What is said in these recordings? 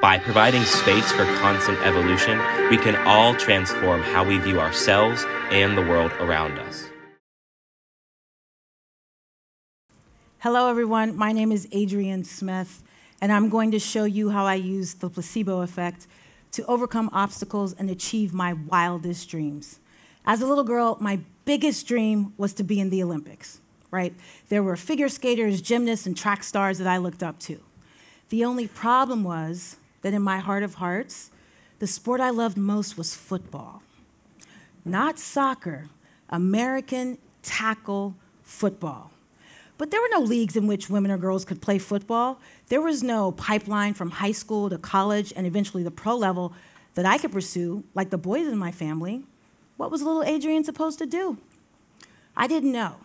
By providing space for constant evolution, we can all transform how we view ourselves and the world around us. Hello, everyone. My name is Adrienne Smith, and I'm going to show you how I use the placebo effect to overcome obstacles and achieve my wildest dreams. As a little girl, my biggest dream was to be in the Olympics, right? There were figure skaters, gymnasts, and track stars that I looked up to. The only problem was that in my heart of hearts, the sport I loved most was football. Not soccer, American tackle football. But there were no leagues in which women or girls could play football. There was no pipeline from high school to college and eventually the pro level that I could pursue, like the boys in my family. What was little Adrienne supposed to do? I didn't know.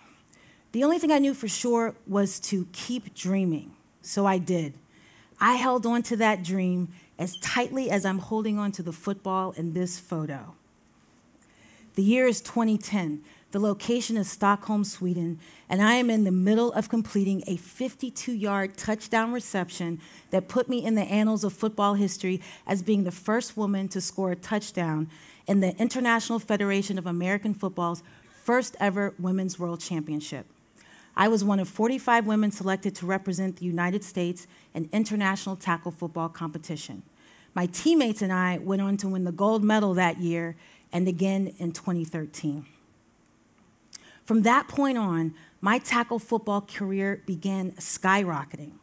The only thing I knew for sure was to keep dreaming. So I did. I held on to that dream as tightly as I'm holding on to the football in this photo. The year is 2010. The location is Stockholm, Sweden, and I am in the middle of completing a 52-yard touchdown reception that put me in the annals of football history as being the first woman to score a touchdown in the International Federation of American Football's first ever Women's World Championship. I was one of 45 women selected to represent the United States in international tackle football competition. My teammates and I went on to win the gold medal that year and again in 2013. From that point on, my tackle football career began skyrocketing.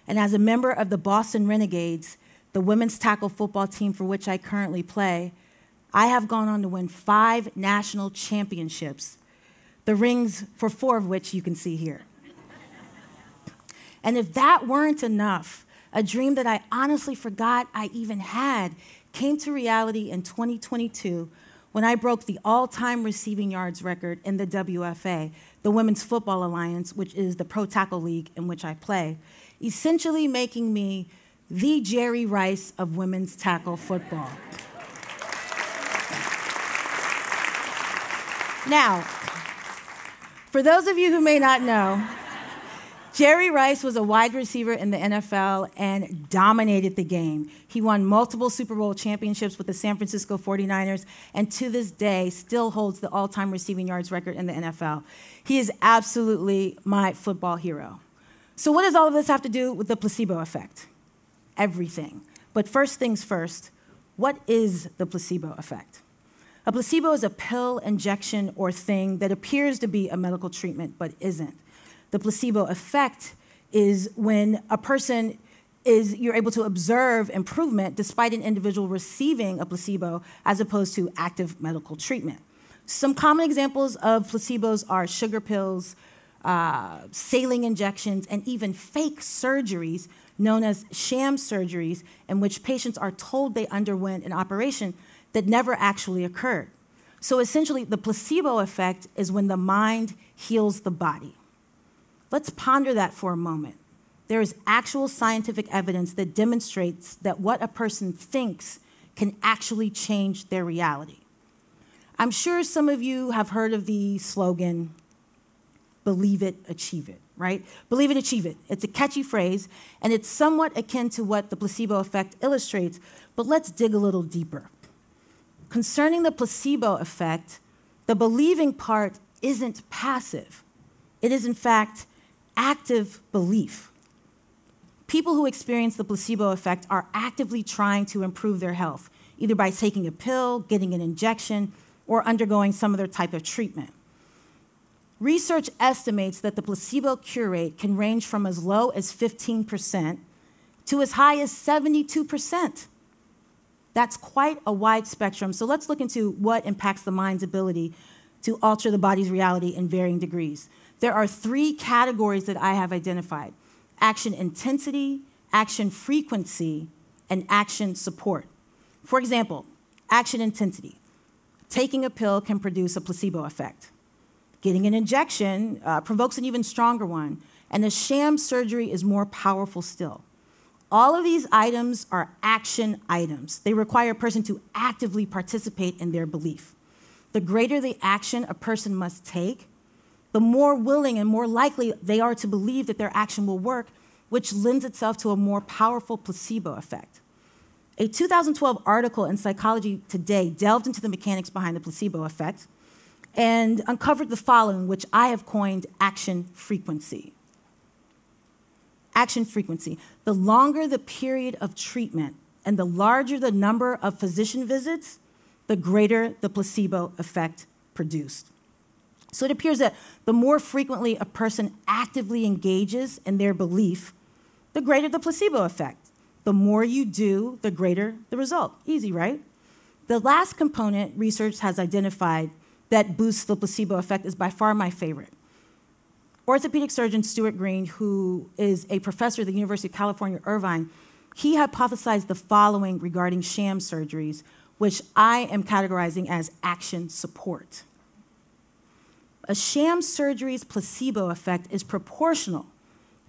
And as a member of the Boston Renegades, the women's tackle football team for which I currently play, I have gone on to win 5 national championships, the rings for 4 of which you can see here. And if that weren't enough, a dream that I honestly forgot I even had came to reality in 2022 when I broke the all-time receiving yards record in the WFA, the Women's Football Alliance, which is the pro tackle league in which I play, essentially making me the Jerry Rice of women's tackle football. Now, for those of you who may not know, Jerry Rice was a wide receiver in the NFL and dominated the game. He won multiple Super Bowl championships with the San Francisco 49ers and to this day still holds the all-time receiving yards record in the NFL. He is absolutely my football hero. So what does all of this have to do with the placebo effect? Everything. But first things first, what is the placebo effect? A placebo is a pill, injection, or thing that appears to be a medical treatment but isn't. The placebo effect is when you're able to observe improvement despite an individual receiving a placebo as opposed to active medical treatment. Some common examples of placebos are sugar pills, saline injections, and even fake surgeries known as sham surgeries in which patients are told they underwent an operation that never actually occurred. So essentially, the placebo effect is when the mind heals the body. Let's ponder that for a moment. There is actual scientific evidence that demonstrates that what a person thinks can actually change their reality. I'm sure some of you have heard of the slogan, believe it, achieve it, right? Believe it, achieve it. It's a catchy phrase, and it's somewhat akin to what the placebo effect illustrates, but let's dig a little deeper. Concerning the placebo effect, the believing part isn't passive. It is, in fact, active belief. People who experience the placebo effect are actively trying to improve their health, either by taking a pill, getting an injection, or undergoing some other type of treatment. Research estimates that the placebo cure rate can range from as low as 15% to as high as 72%. That's quite a wide spectrum. So let's look into what impacts the mind's ability to alter the body's reality in varying degrees. There are 3 categories that I have identified: action intensity, action frequency, and action support. For example, action intensity. Taking a pill can produce a placebo effect. Getting an injection provokes an even stronger one, and a sham surgery is more powerful still. All of these items are action items. They require a person to actively participate in their belief. The greater the action a person must take, the more willing and more likely they are to believe that their action will work, which lends itself to a more powerful placebo effect. A 2012 article in Psychology Today delved into the mechanics behind the placebo effect and uncovered the following, which I have coined action frequency. Action frequency. The longer the period of treatment and the larger the number of physician visits, the greater the placebo effect produced. So it appears that the more frequently a person actively engages in their belief, the greater the placebo effect. The more you do, the greater the result. Easy, right? The last component research has identified that boosts the placebo effect is by far my favorite. Orthopedic surgeon Stuart Green, who is a professor at the University of California, Irvine, he hypothesized the following regarding sham surgeries, which I am categorizing as action support. A sham surgery's placebo effect is proportional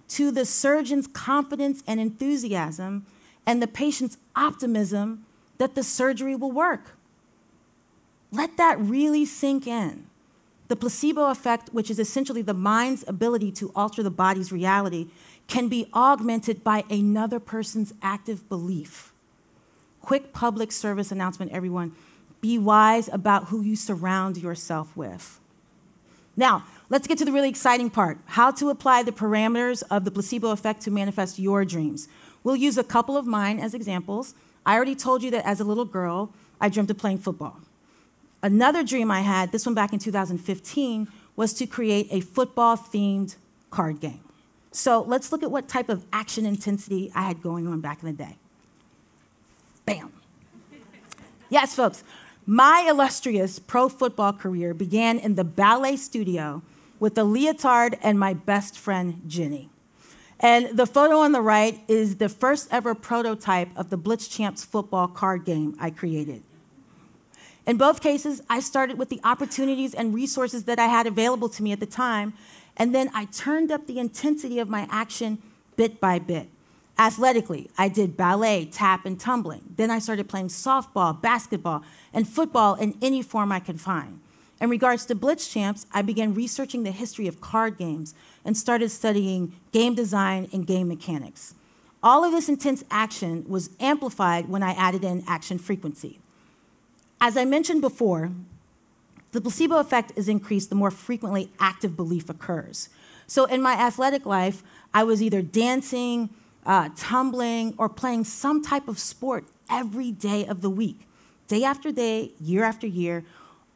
to the surgeon's confidence and enthusiasm and the patient's optimism that the surgery will work. Let that really sink in. The placebo effect, which is essentially the mind's ability to alter the body's reality, can be augmented by another person's active belief. Quick public service announcement, everyone. Be wise about who you surround yourself with. Now, let's get to the really exciting part, how to apply the parameters of the placebo effect to manifest your dreams. We'll use a couple of mine as examples. I already told you that as a little girl, I dreamt of playing football. Another dream I had, this one back in 2015, was to create a football-themed card game. So let's look at what type of action intensity I had going on back in the day. Bam. Yes, folks. My illustrious pro football career began in the ballet studio with a leotard and my best friend, Jenny. And the photo on the right is the first ever prototype of the Blitz Champs football card game I created. In both cases, I started with the opportunities and resources that I had available to me at the time, and then I turned up the intensity of my action bit by bit. Athletically, I did ballet, tap, and tumbling. Then I started playing softball, basketball, and football in any form I could find. In regards to Blitz Champs, I began researching the history of card games and started studying game design and game mechanics. All of this intense action was amplified when I added in action frequency. As I mentioned before, the placebo effect is increased the more frequently active belief occurs. So in my athletic life, I was either dancing, tumbling, or playing some type of sport every day of the week. Day after day, year after year,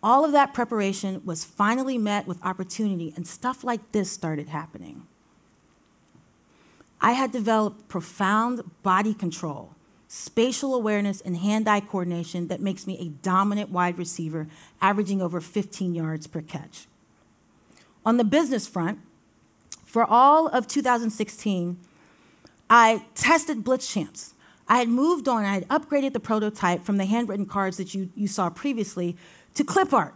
all of that preparation was finally met with opportunity, and stuff like this started happening. I had developed profound body control, spatial awareness, and hand-eye coordination that makes me a dominant wide receiver, averaging over 15 yards per catch. On the business front, for all of 2016, I tested Blitz Champs. I had moved on, I had upgraded the prototype from the handwritten cards that you saw previously to clip art.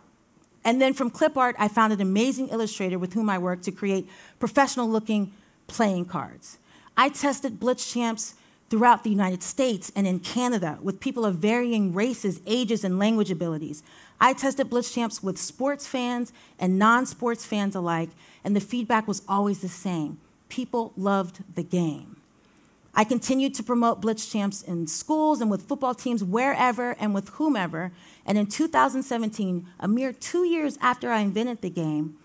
And then from clip art, I found an amazing illustrator with whom I worked to create professional-looking playing cards. I tested Blitz Champs throughout the United States and in Canada with people of varying races, ages, and language abilities. I tested Blitz Champs with sports fans and non-sports fans alike, and the feedback was always the same. People loved the game. I continued to promote Blitz Champs in schools and with football teams wherever and with whomever, and in 2017, a mere 2 years after I invented the game,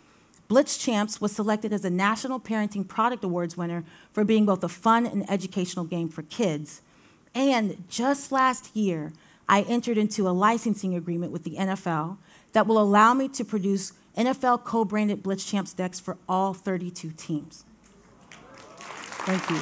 Blitz Champs was selected as a National Parenting Product Awards winner for being both a fun and educational game for kids. And just last year, I entered into a licensing agreement with the NFL that will allow me to produce NFL co-branded Blitz Champs decks for all 32 teams. Thank you.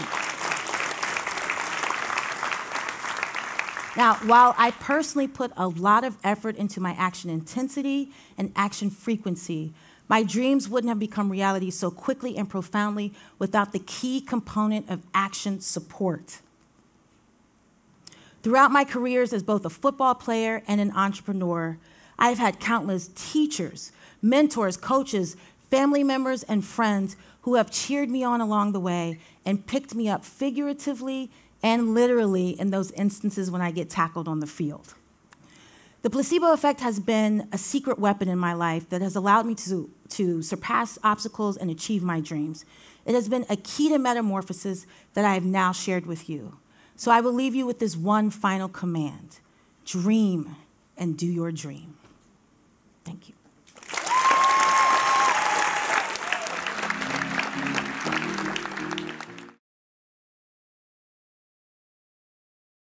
Now, while I personally put a lot of effort into my action intensity and action frequency, my dreams wouldn't have become reality so quickly and profoundly without the key component of action support. Throughout my careers as both a football player and an entrepreneur, I've had countless teachers, mentors, coaches, family members, and friends who have cheered me on along the way and picked me up figuratively and literally in those instances when I get tackled on the field. The placebo effect has been a secret weapon in my life that has allowed me to surpass obstacles and achieve my dreams. It has been a key to metamorphosis that I have now shared with you. So I will leave you with this one final command: dream and do your dream.